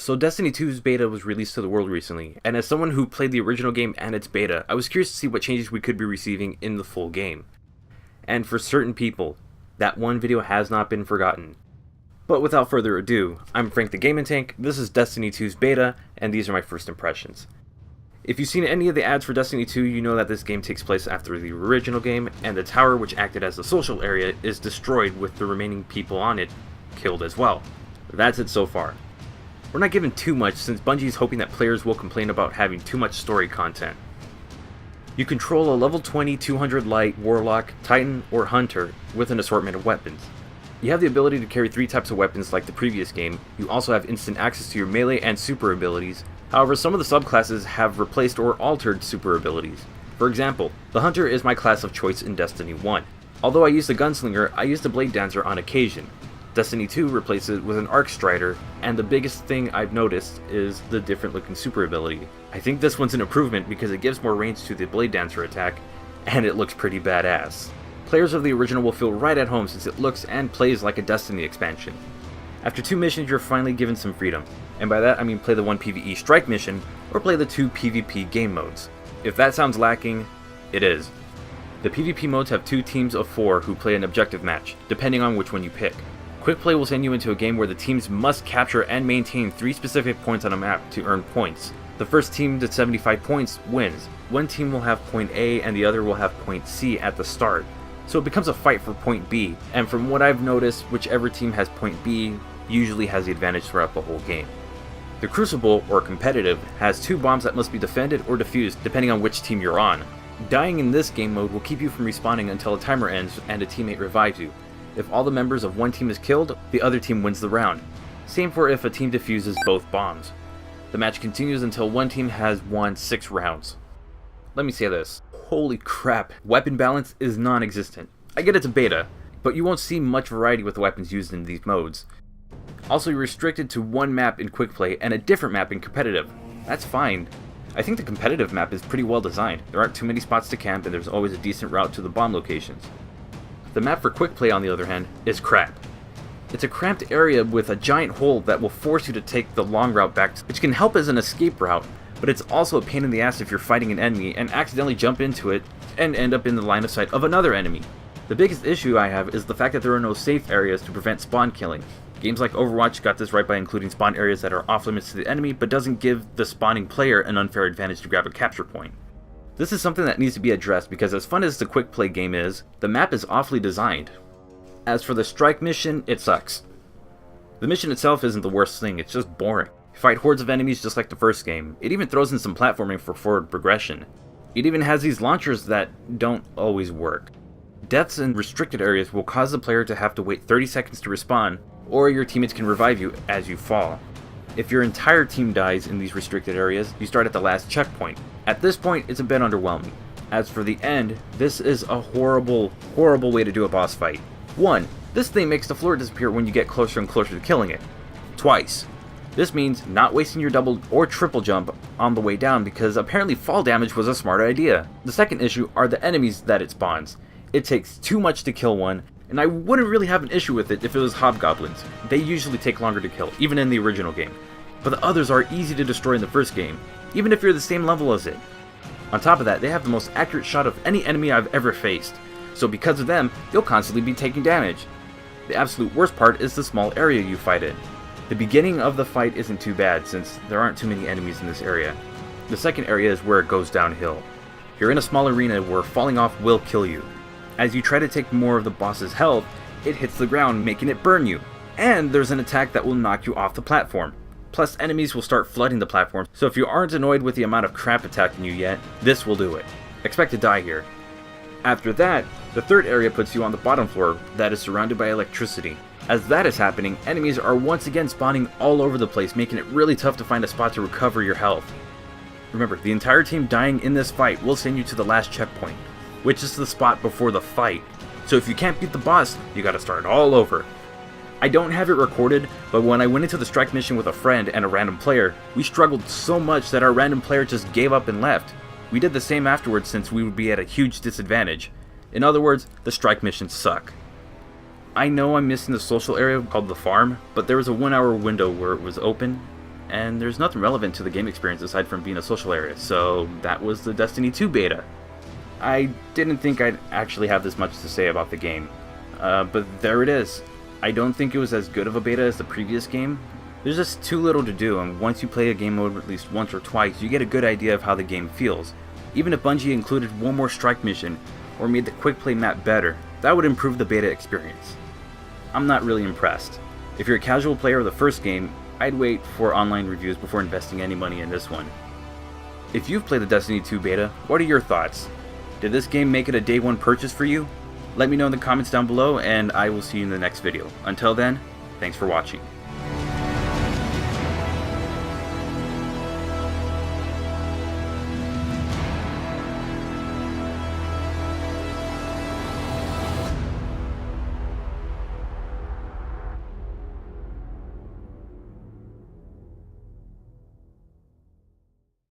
So Destiny 2's beta was released to the world recently, and as someone who played the original game and its beta, I was curious to see what changes we could be receiving in the full game. And for certain people, that one video has not been forgotten. But without further ado, I'm Frank the GaminTank, this is Destiny 2's beta, and these are my first impressions. If you've seen any of the ads for Destiny 2, you know that this game takes place after the original game, and the tower which acted as the social area is destroyed with the remaining people on it killed as well. That's it so far. We're not given too much since Bungie is hoping that players will complain about having too much story content. You control a level 20 200 light, warlock, titan, or hunter with an assortment of weapons. You have the ability to carry 3 types of weapons like the previous game. You also have instant access to your melee and super abilities. However, some of the subclasses have replaced or altered super abilities. For example, the hunter is my class of choice in Destiny 1. Although I use the gunslinger, I use the blade dancer on occasion. Destiny 2 replaces it with an arc strider, and the biggest thing I've noticed is the different looking super ability. I think this one's an improvement because it gives more range to the blade dancer attack, and it looks pretty badass. Players of the original will feel right at home since it looks and plays like a Destiny expansion. After 2 missions, you're finally given some freedom, and by that I mean play the 1 PvE strike mission or play the 2 PvP game modes. If that sounds lacking, it is. The PvP modes have 2 teams of 4 who play an objective match, depending on which one you pick. Quick play will send you into a game where the teams must capture and maintain 3 specific points on a map to earn points. The first team to 75 points wins. One team will have point A and the other will have point C at the start. So it becomes a fight for point B, and from what I've noticed, whichever team has point B usually has the advantage throughout the whole game. The Crucible, or competitive, has 2 bombs that must be defended or defused depending on which team you're on. Dying in this game mode will keep you from respawning until a timer ends and a teammate revives you. If all the members of one team is killed, the other team wins the round. Same for if a team defuses both bombs. The match continues until one team has won 6 rounds. Let me say this. Holy crap, weapon balance is non-existent. I get it's a beta, but you won't see much variety with the weapons used in these modes. Also, you're restricted to 1 map in quick play and a different map in competitive. That's fine. I think the competitive map is pretty well designed. There aren't too many spots to camp and there's always a decent route to the bomb locations. The map for quick play, on the other hand, is crap. It's a cramped area with a giant hole that will force you to take the long route back, which can help as an escape route, but it's also a pain in the ass if you're fighting an enemy and accidentally jump into it and end up in the line of sight of another enemy. The biggest issue I have is the fact that there are no safe areas to prevent spawn killing. Games like Overwatch got this right by including spawn areas that are off limits to the enemy but doesn't give the spawning player an unfair advantage to grab a capture point. This is something that needs to be addressed because as fun as the quick play game is, the map is awfully designed. As for the strike mission, it sucks. The mission itself isn't the worst thing, it's just boring. You fight hordes of enemies just like the first game. It even throws in some platforming for forward progression. It even has these launchers that don't always work. Deaths in restricted areas will cause the player to have to wait 30 seconds to respawn, or your teammates can revive you as you fall. If your entire team dies in these restricted areas, you start at the last checkpoint. At this point, it's a bit underwhelming. As for the end, this is a horrible way to do a boss fight. 1. This thing makes the floor disappear when you get closer and closer to killing it. Twice. This means not wasting your double or triple jump on the way down because apparently fall damage was a smart idea. The second issue are the enemies that it spawns. It takes too much to kill one, and I wouldn't really have an issue with it if it was hobgoblins. They usually take longer to kill, even in the original game. But the others are easy to destroy in the first game, even if you're the same level as it. On top of that, they have the most accurate shot of any enemy I've ever faced, so because of them, you'll constantly be taking damage. The absolute worst part is the small area you fight in. The beginning of the fight isn't too bad since there aren't too many enemies in this area. The second area is where it goes downhill. You're in a small arena where falling off will kill you. As you try to take more of the boss's health, it hits the ground, making it burn you. And there's an attack that will knock you off the platform. Plus, enemies will start flooding the platform, so if you aren't annoyed with the amount of crap attacking you yet, this will do it. Expect to die here. After that, the third area puts you on the bottom floor that is surrounded by electricity. As that is happening, enemies are once again spawning all over the place, making it really tough to find a spot to recover your health. Remember, the entire team dying in this fight will send you to the last checkpoint, which is the spot before the fight. So if you can't beat the boss, you gotta start all over. I don't have it recorded, but when I went into the strike mission with a friend and a random player, we struggled so much that our random player just gave up and left. We did the same afterwards since we would be at a huge disadvantage. In other words, the strike missions suck. I know I'm missing the social area called the farm, but there was a 1 hour window where it was open, and there's nothing relevant to the game experience aside from being a social area, so that was the Destiny 2 beta. I didn't think I'd actually have this much to say about the game, but there it is. I don't think it was as good of a beta as the previous game. There's just too little to do, and once you play a game mode at least once or twice, you get a good idea of how the game feels. Even if Bungie included one more strike mission, or made the quick play map better, that would improve the beta experience. I'm not really impressed. If you're a casual player of the first game, I'd wait for online reviews before investing any money in this one. If you've played the Destiny 2 beta, what are your thoughts? Did this game make it a day one purchase for you? Let me know in the comments down below, and I will see you in the next video. Until then, thanks for watching.